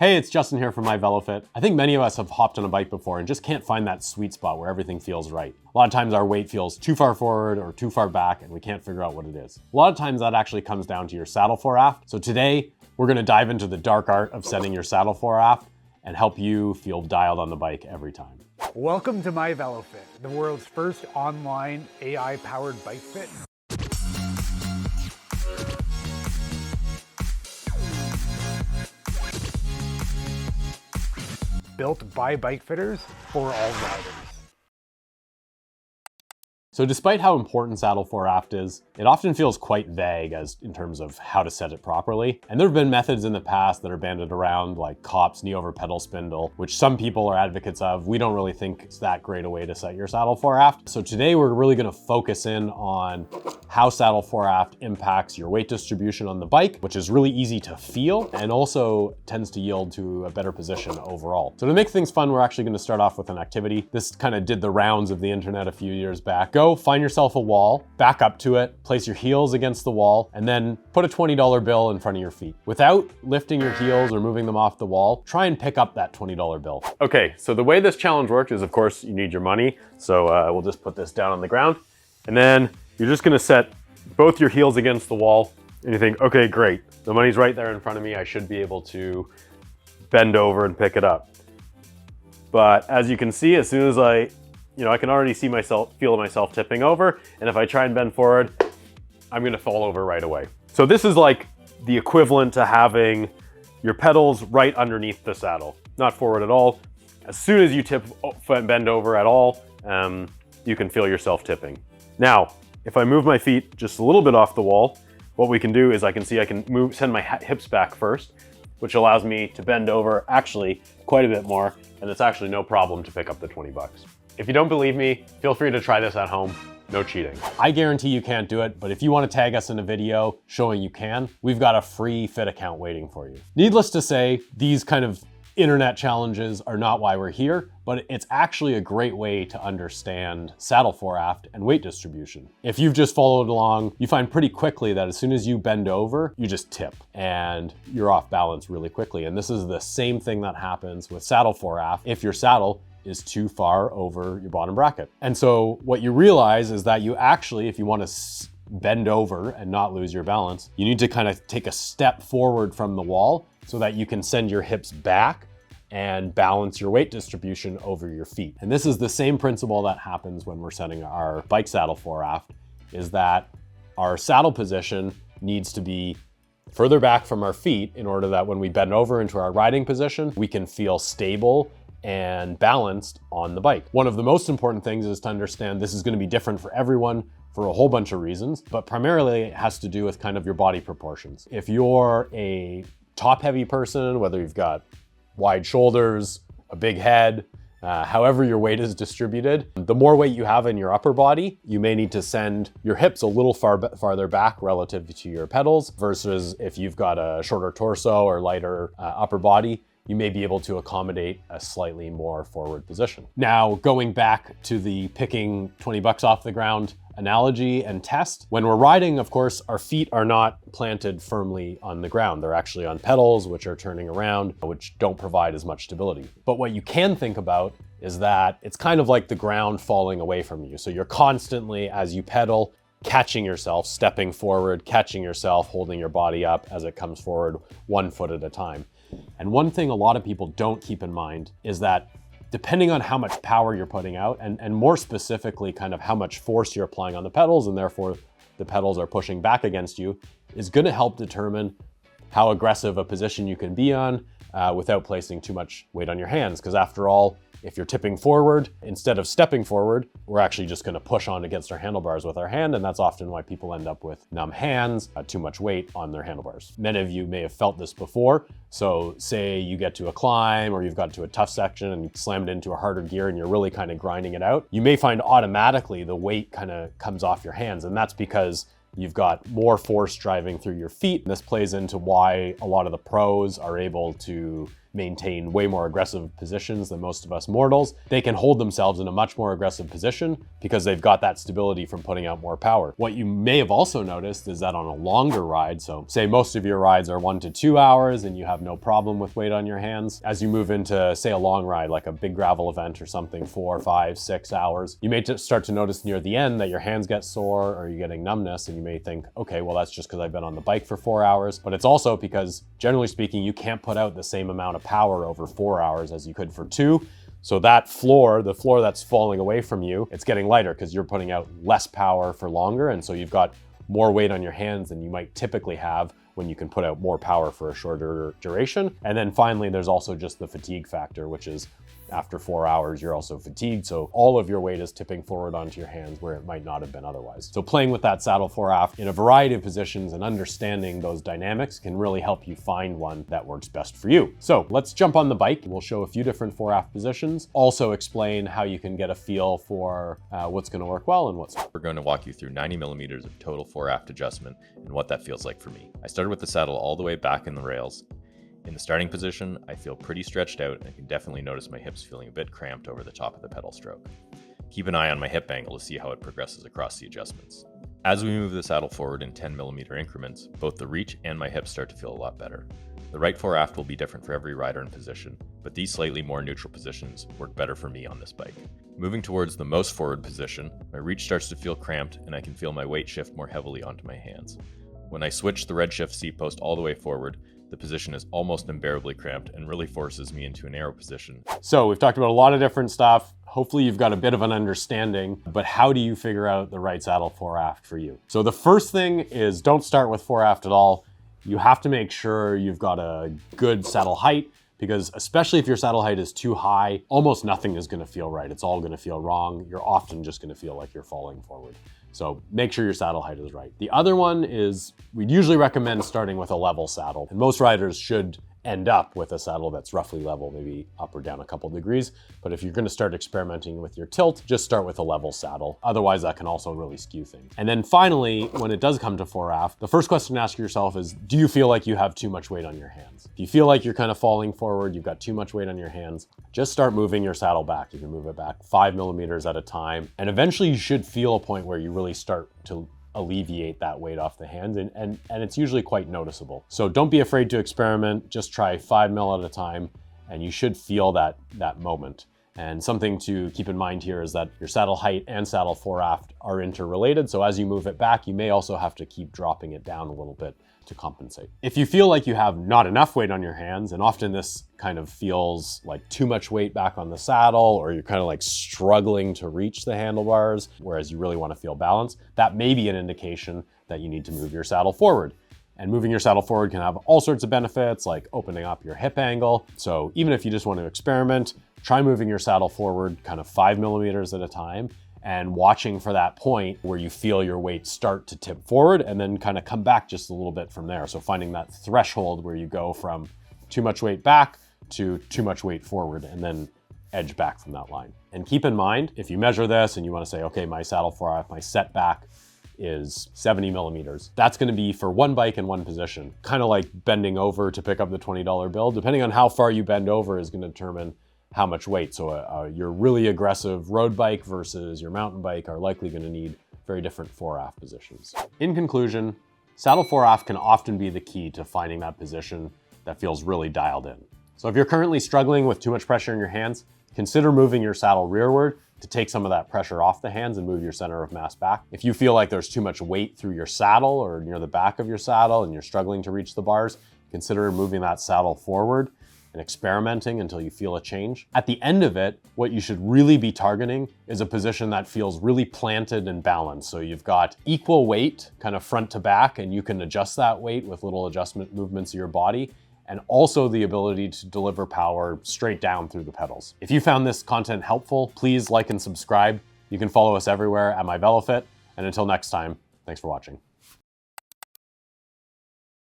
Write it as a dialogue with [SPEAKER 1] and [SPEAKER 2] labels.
[SPEAKER 1] Hey, it's Justin here from MyVeloFit. I think many of us have hopped on a bike before and just can't find that sweet spot where everything feels right. A lot of times our weight feels too far forward or too far back and we can't figure out what it is. A lot of times that actually comes down to your saddle fore aft. So today we're gonna dive into the dark art of setting your saddle fore aft and help you feel dialed on the bike every time.
[SPEAKER 2] Welcome to MyVeloFit, the world's first online AI-powered bike fit. Built by bike fitters for all riders.
[SPEAKER 1] So despite how important saddle fore aft is, it often feels quite vague in terms of how to set it properly. And there have been methods in the past that are banded around like COPS, knee over pedal spindle, which some people are advocates of. We don't really think it's that great a way to set your saddle fore aft. So today we're really gonna focus in on how saddle fore aft impacts your weight distribution on the bike, which is really easy to feel and also tends to yield to a better position overall. So to make things fun, we're actually gonna start off with an activity. This kind of did the rounds of the internet a few years back. Go find yourself a wall, back up to it, place your heels against the wall, and then put a $20 bill in front of your feet. Without lifting your heels or moving them off the wall, try and pick up that $20 bill. Okay, so the way this challenge works is, of course, you need your money. So we'll just put this down on the ground. And then you're just gonna set both your heels against the wall and you think, okay, great. The money's right there in front of me. I should be able to bend over and pick it up. But as you can see, as soon as I can already feel myself tipping over. And if I try and bend forward, I'm gonna fall over right away. So this is like the equivalent to having your pedals right underneath the saddle, not forward at all. As soon as you bend over at all, you can feel yourself tipping. Now, if I move my feet just a little bit off the wall, what we can do is I can send my hips back first, which allows me to bend over actually quite a bit more. And it's actually no problem to pick up the 20 bucks. If you don't believe me, feel free to try this at home. No cheating. I guarantee you can't do it, but if you want to tag us in a video showing you can, we've got a free fit account waiting for you. Needless to say, these kind of internet challenges are not why we're here, but it's actually a great way to understand saddle fore aft and weight distribution. If you've just followed along, you find pretty quickly that as soon as you bend over, you just tip and you're off balance really quickly. And this is the same thing that happens with saddle fore aft if your saddle is too far over your bottom bracket. And so what you realize is that you actually, if you want to bend over and not lose your balance, you need to kind of take a step forward from the wall so that you can send your hips back and balance your weight distribution over your feet. And this is the same principle that happens when we're setting our bike saddle fore aft, is that our saddle position needs to be further back from our feet in order that when we bend over into our riding position, we can feel stable and balanced on the bike. One of the most important things is to understand this is going to be different for everyone for a whole bunch of reasons, but primarily it has to do with kind of your body proportions. If you're a top heavy person, whether you've got wide shoulders, a big head, however your weight is distributed, the more weight you have in your upper body, you may need to send your hips a little farther back relative to your pedals, versus if you've got a shorter torso or lighter upper body, you may be able to accommodate a slightly more forward position. Now, going back to the picking 20 bucks off the ground analogy and test, when we're riding, of course, our feet are not planted firmly on the ground. They're actually on pedals, which are turning around, which don't provide as much stability. But what you can think about is that it's kind of like the ground falling away from you. So you're constantly, as you pedal, catching yourself, stepping forward, catching yourself, holding your body up as it comes forward 1 foot at a time. And one thing a lot of people don't keep in mind is that depending on how much power you're putting out, and more specifically kind of how much force you're applying on the pedals, and therefore the pedals are pushing back against you, is going to help determine how aggressive a position you can be on without placing too much weight on your hands. Because after all, if you're tipping forward, instead of stepping forward, we're actually just gonna push on against our handlebars with our hand, and that's often why people end up with numb hands, too much weight on their handlebars. Many of you may have felt this before. So say you get to a climb or you've got to a tough section and you slam it into a harder gear and you're really kind of grinding it out. You may find automatically the weight kind of comes off your hands, and that's because You've got more force driving through your feet. This plays into why a lot of the pros are able to maintain way more aggressive positions than most of us mortals. They can hold themselves in a much more aggressive position because they've got that stability from putting out more power. What you may have also noticed is that on a longer ride, so say most of your rides are 1 to 2 hours and you have no problem with weight on your hands, as you move into, say, a long ride, like a big gravel event or something, 4, 5, 6 hours, you may start to notice near the end that your hands get sore or you're getting numbness, and you may think, okay, well, that's just because I've been on the bike for 4 hours, but it's also because, generally speaking, you can't put out the same amount of power over 4 hours as you could for 2. So that floor, the floor that's falling away from you, it's getting lighter because you're putting out less power for longer. And so you've got more weight on your hands than you might typically have when you can put out more power for a shorter duration. And then finally, there's also just the fatigue factor, which is after 4 hours, you're also fatigued. So all of your weight is tipping forward onto your hands where it might not have been otherwise. So playing with that saddle fore aft in a variety of positions and understanding those dynamics can really help you find one that works best for you. So let's jump on the bike. We'll show a few different fore aft positions, also explain how you can get a feel for what's going to work well and what's not.
[SPEAKER 3] We're going to walk you through 90 millimeters of total fore aft adjustment and what that feels like for me. I started with the saddle all the way back in the rails. In the starting position, I feel pretty stretched out and can definitely notice my hips feeling a bit cramped over the top of the pedal stroke. Keep an eye on my hip angle to see how it progresses across the adjustments. As we move the saddle forward in 10 millimeter increments, both the reach and my hips start to feel a lot better. The right fore aft will be different for every rider and position, but these slightly more neutral positions work better for me on this bike. Moving towards the most forward position, my reach starts to feel cramped and I can feel my weight shift more heavily onto my hands. When I switch the redshift seat post all the way forward, the position is almost unbearably cramped and really forces me into an arrow position.
[SPEAKER 1] So we've talked about a lot of different stuff. Hopefully you've got a bit of an understanding, but how do you figure out the right saddle fore aft for you? So the first thing is don't start with fore aft at all. You have to make sure you've got a good saddle height, because especially if your saddle height is too high, almost nothing is going to feel right. It's all going to feel wrong. You're often just going to feel like you're falling forward. So make sure your saddle height is right. The other one is we'd usually recommend starting with a level saddle. And most riders should end up with a saddle that's roughly level, maybe up or down a couple degrees. But if you're going to start experimenting with your tilt, just start with a level saddle. Otherwise, that can also really skew things. And then finally, when it does come to fore aft, the first question to ask yourself is, do you feel like you have too much weight on your hands? If you feel like you're kind of falling forward, you've got too much weight on your hands, just start moving your saddle back. You can move it back 5 millimeters at a time. And eventually you should feel a point where you really start to alleviate that weight off the hands, and it's usually quite noticeable. So don't be afraid to experiment, just try 5 mil at a time, and you should feel that moment. And something to keep in mind here is that your saddle height and saddle fore aft are interrelated, so as you move it back, you may also have to keep dropping it down a little bit to compensate. If you feel like you have not enough weight on your hands, and often this kind of feels like too much weight back on the saddle, or you're kind of like struggling to reach the handlebars, whereas you really want to feel balance, that may be an indication that you need to move your saddle forward. And moving your saddle forward can have all sorts of benefits, like opening up your hip angle. So even if you just want to experiment, try moving your saddle forward kind of 5 millimeters at a time, and watching for that point where you feel your weight start to tip forward and then kind of come back just a little bit from there. So finding that threshold where you go from too much weight back to too much weight forward and then edge back from that line. And keep in mind, if you measure this and you want to say, okay, my saddle fore aft, my setback is 70 millimeters. That's going to be for one bike in one position. Kind of like bending over to pick up the $20 bill. Depending on how far you bend over is going to determine how much weight. So your really aggressive road bike versus your mountain bike are likely going to need very different fore aft positions. In conclusion, saddle fore aft can often be the key to finding that position that feels really dialed in. So if you're currently struggling with too much pressure in your hands, consider moving your saddle rearward to take some of that pressure off the hands and move your center of mass back. If you feel like there's too much weight through your saddle or near the back of your saddle and you're struggling to reach the bars, consider moving that saddle forward and experimenting until you feel a change. At the end of it, what you should really be targeting is a position that feels really planted and balanced. So you've got equal weight kind of front to back, and you can adjust that weight with little adjustment movements of your body, and also the ability to deliver power straight down through the pedals. If you found this content helpful, please like and subscribe. You can follow us everywhere at MyVeloFit. And until next time, thanks for watching.